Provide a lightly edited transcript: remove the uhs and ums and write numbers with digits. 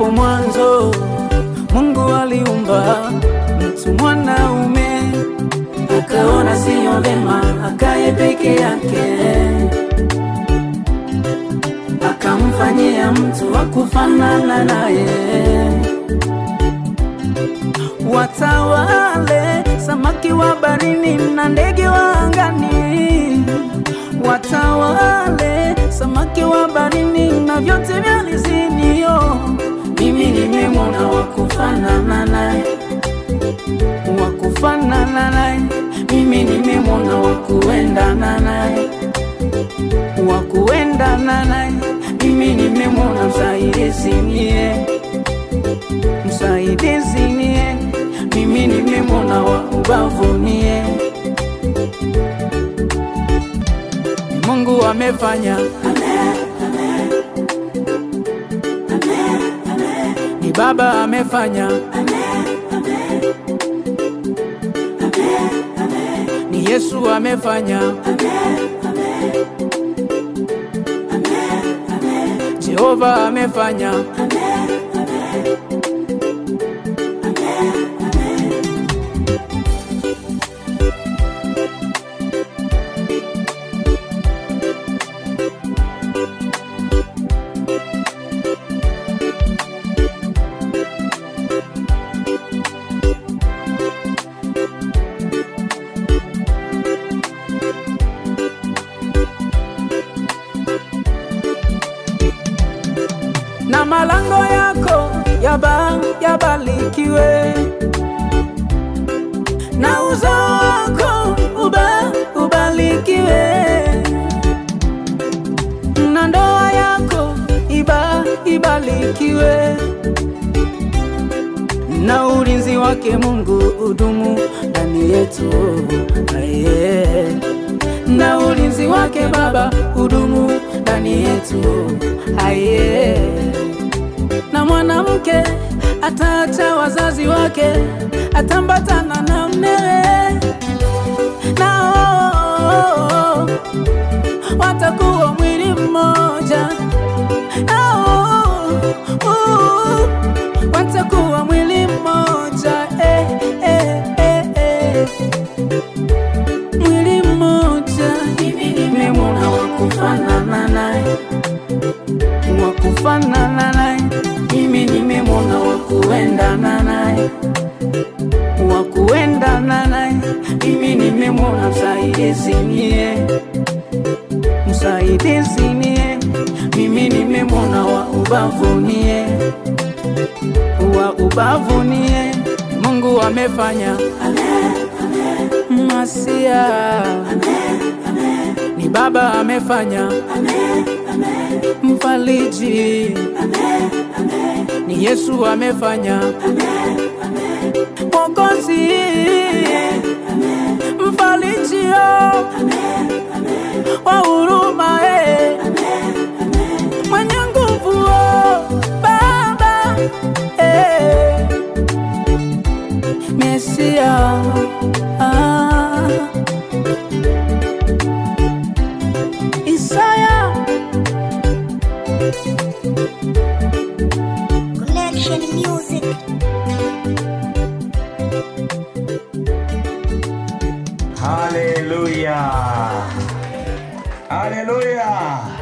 Hapo mwanzo Mungu aliumba mtu mwanaume, akaona sio vema akae peke yake, akamfanyia mtu wa kufanana naye, watawale samaki wa baharini na ndege wa angani, watawale samaki wa baharini na vyote vya ardhini. Mimi nimemwona wa kufanana naye, wa kufanana naye. Mimi nimemwona wa kuendana naye, wa kuendana naye. Mimi nimemwona msaidizi niye, msaidizi niye. Mimi nimemwona wa ubavu niye. Mungu amefanya, ni Baba amefanya, ni Yesu amefanya, Jehova amefanya. Na malango yako yabarikiwe, na uzao wako ubarikiwe, na ndoa yako ibarikiwe, na ulinzi wake Mungu udumu ndani yetu, na ulinzi wake Baba udumu ndani yetu, na mwanamke ataacha wazazi wake, atambatana na mumewe, nao watakuwa mwili mmoja, nao watakuwa mwili mmoja, mwili mmoja. Mimi nimemwona wa kufanana naye, wa kufanana naye. Mimi nimemwona wa kuendana naye, wa kuendana naye. Mimi nimemwona msaidizi niye, msaidizi niye. Mimi nimemwona wa ubavu niye, wa ubavu niye. Mungu amefanya, Masia, ni Baba amefanya, mfariji, ni Yesu amefanya, Mwokozi, mfariji wa huruma, mwenye nguvu, Baba, Mesia, Isaya. Connection Music. Hallelujah. Hallelujah.